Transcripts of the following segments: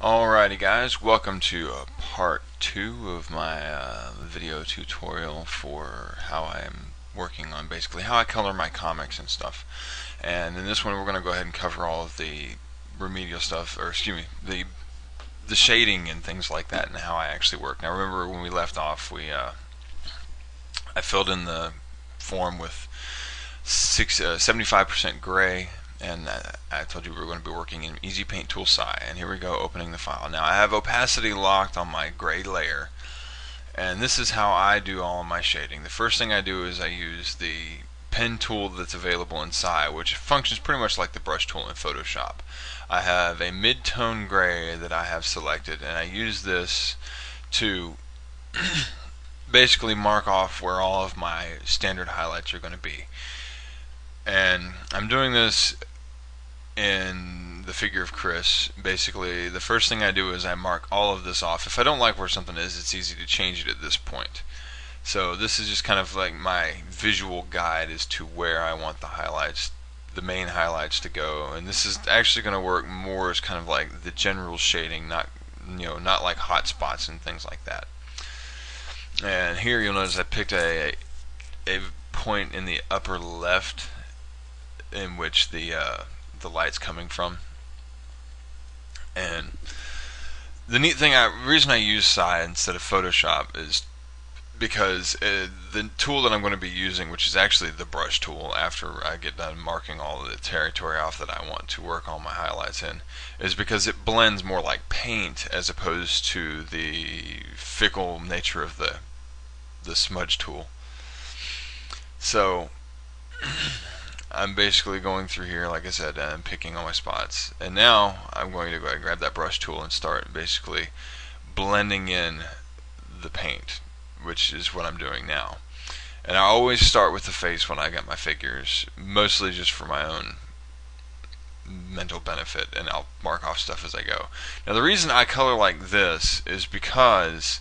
Alrighty guys, welcome to part 2 of my video tutorial for how I'm working on basically how I color my comics and stuff. And in this one we're going to go ahead and cover all of the remedial stuff, or excuse me, the shading and things like that and how I actually work. Now remember when we left off, I filled in the form with 75% gray, and I told you we were going to be working in Easy Paint Tool SI, and here we go, opening the file. Now I have opacity locked on my gray layer, and this is how I do all of my shading. The first thing I do is I use the pen tool that's available in SI, which functions pretty much like the brush tool in Photoshop. I have a mid-tone gray that I have selected, and I use this to basically mark off where all of my standard highlights are going to be. And I'm doing this in the figure of Chris. Basically, the first thing I do is I mark all of this off. If I don't like where something is, it's easy to change it at this point. So this is just kind of like my visual guide as to where I want the highlights, the main highlights, to go. And this is actually going to work more as kind of like the general shading, not like hot spots and things like that. And here you'll notice I picked a point in the upper left in which the light's coming from. And the neat thing, reason I use SI instead of Photoshop is because the tool that I'm going to be using, which is actually the brush tool after I get done marking all of the territory off that I want to work all my highlights in, is because it blends more like paint as opposed to the fickle nature of the smudge tool. So I'm basically going through here, like I said, and I'm picking all my spots. And now I'm going to go ahead and grab that brush tool and start basically blending in the paint, which is what I'm doing now. And I always start with the face when I get my figures, mostly just for my own mental benefit, and I'll mark off stuff as I go. Now the reason I color like this is because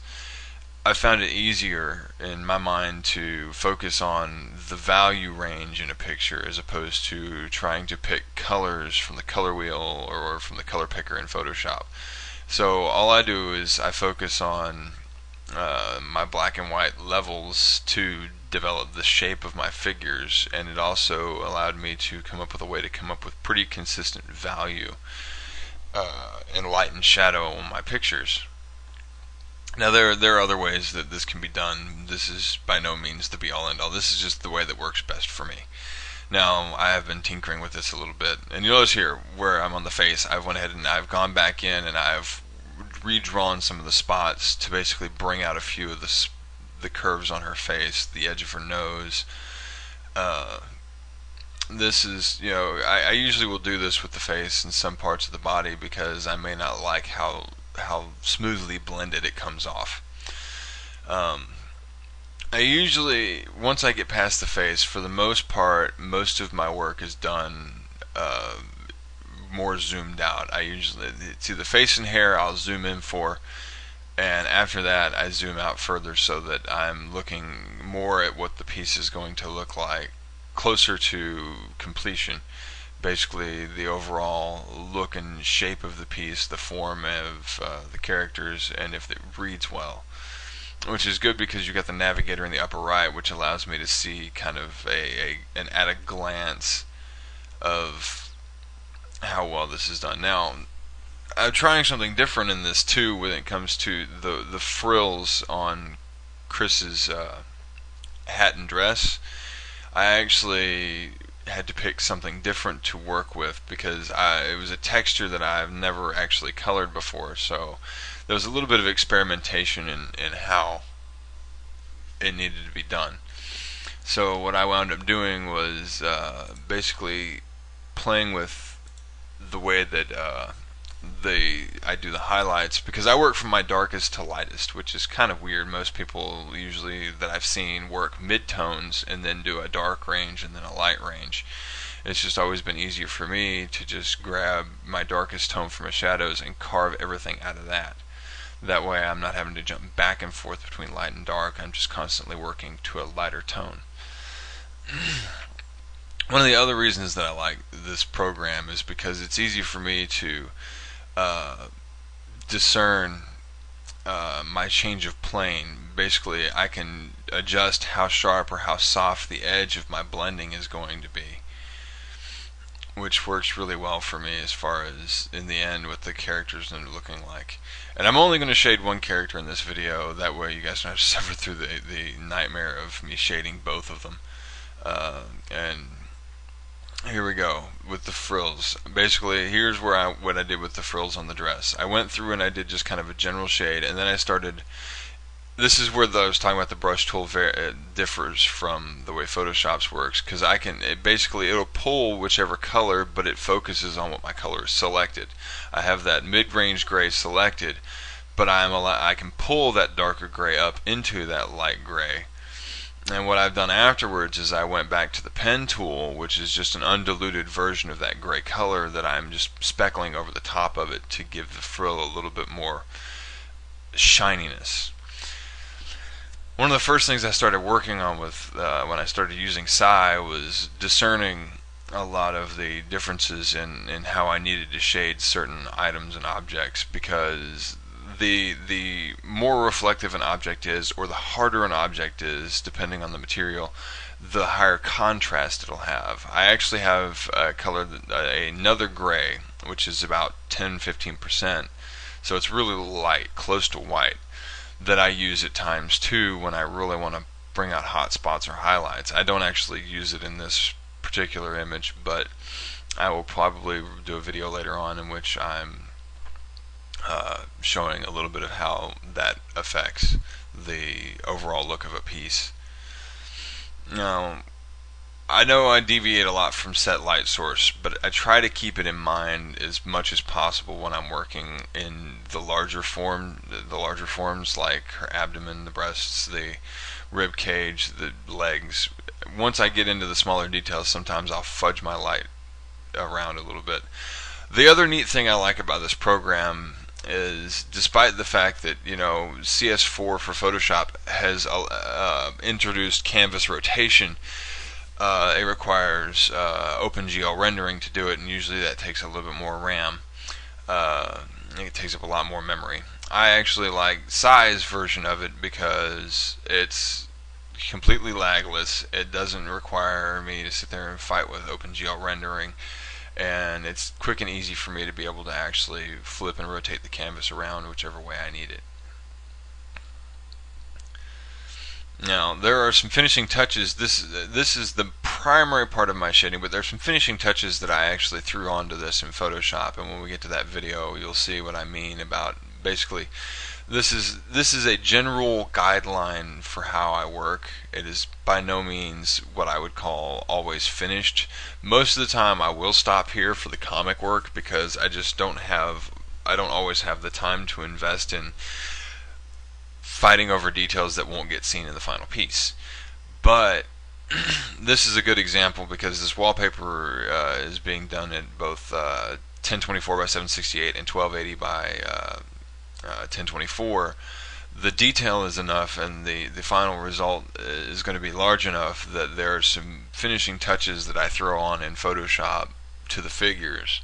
I found it easier in my mind to focus on the value range in a picture as opposed to trying to pick colors from the color wheel or from the color picker in Photoshop. So all I do is I focus on my black and white levels to develop the shape of my figures, and it also allowed me to come up with a way to come up with pretty consistent value in light and shadow on my pictures. Now there are other ways that this can be done. This is by no means the be all end all. This is just the way that works best for me. Now I have been tinkering with this a little bit, and you'll notice here where I'm on the face, I've went ahead and I've gone back in and I've redrawn some of the spots to basically bring out a few of the curves on her face, the edge of her nose. This is, I usually will do this with the face and some parts of the body because I may not like how smoothly blended it comes off. I usually, once I get past the face, for the most part, most of my work is done more zoomed out. I usually, to the face and hair, I'll zoom in for, and after that I zoom out further so that I'm looking more at what the piece is going to look like closer to completion. Basically the overall look and shape of the piece, the form of the characters, and if it reads well, which is good because you got the navigator in the upper right, which allows me to see kind of an at a glance of how well this is done. Now I'm trying something different in this too when it comes to the frills on Chris's hat and dress. I actually had to pick something different to work with because it was a texture that I've never actually colored before, so there was a little bit of experimentation in how it needed to be done. So what I wound up doing was basically playing with the way that I do the highlights, because I work from my darkest to lightest, which is kind of weird. Most people usually that I've seen work mid-tones and then do a dark range and then a light range. It's just always been easier for me to just grab my darkest tone from my shadows and carve everything out of that. That way I'm not having to jump back and forth between light and dark. I'm just constantly working to a lighter tone. One of the other reasons that I like this program is because it's easy for me to discern my change of plane. Basically, I can adjust how sharp or how soft the edge of my blending is going to be, which works really well for me as far as in the end what the characters end up looking like. And I'm only going to shade one character in this video, that way you guys don't have to suffer through the nightmare of me shading both of them. And here we go with the frills. Basically, here's what I did with the frills on the dress. I went through and I did just kind of a general shade, and then I started. This is where I was talking about the brush tool differs from the way Photoshop's works, because it'll pull whichever color, but it focuses on what my color is selected. I have that mid-range gray selected, but I can pull that darker gray up into that light gray. And what I've done afterwards is I went back to the pen tool, which is just an undiluted version of that gray color that I'm just speckling over the top of it to give the frill a little bit more shininess. One of the first things I started working on with when I started using Psy was discerning a lot of the differences in how I needed to shade certain items and objects, because the more reflective an object is, or the harder an object is, depending on the material, the higher contrast it'll have. I actually have another gray, which is about 10-15%, so it's really light, close to white, that I use at times too when I really want to bring out hot spots or highlights. I don't actually use it in this particular image, but I will probably do a video later on in which I'm showing a little bit of how that affects the overall look of a piece. Now, I know I deviate a lot from set light source, but I try to keep it in mind as much as possible when I'm working in the larger forms like her abdomen, the breasts, the rib cage, the legs. Once I get into the smaller details, sometimes I'll fudge my light around a little bit. The other neat thing I like about this program is, despite the fact that CS4 for Photoshop has introduced canvas rotation, it requires OpenGL rendering to do it, and usually that takes a little bit more RAM. It takes up a lot more memory. I actually like Psy's version of it because it's completely lagless. It doesn't require me to sit there and fight with OpenGL rendering, and it's quick and easy for me to be able to actually flip and rotate the canvas around whichever way I need it. Now, there are some finishing touches. This is the primary part of my shading, but there's some finishing touches that I actually threw onto this in Photoshop, and when we get to that video, you'll see what I mean about. Basically, this is a general guideline for how I work. It is by no means what I would call always finished. Most of the time I will stop here for the comic work, because I don't always have the time to invest in fighting over details that won't get seen in the final piece. But this is a good example, because this wallpaper is being done at both 1024 by 768 and 1280 by 1024. The detail is enough, and the final result is going to be large enough that there are some finishing touches that I throw on in Photoshop to the figures,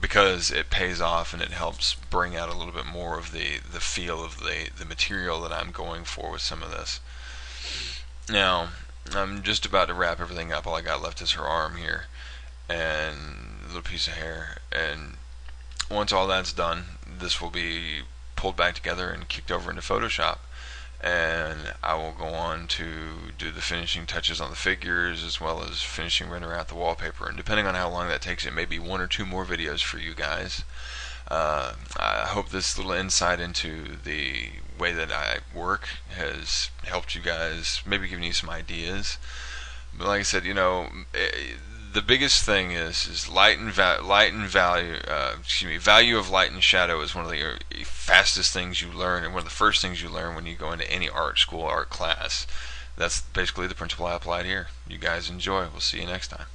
because it pays off and it helps bring out a little bit more of the feel of the material that I'm going for with some of this. Now, I'm just about to wrap everything up. All I got left is her arm here and a little piece of hair, and once all that's done, this will be pulled back together and kicked over into Photoshop, and I will go on to do the finishing touches on the figures, as well as finishing rendering out the wallpaper. And depending on how long that takes, it may be 1 or 2 more videos for you guys. I hope this little insight into the way that I work has helped you guys, maybe given you some ideas. But like I said, the biggest thing is value of light and shadow is one of the fastest things you learn, and one of the first things you learn when you go into any art school, art class. That's basically the principle I applied here. You guys enjoy. We'll see you next time.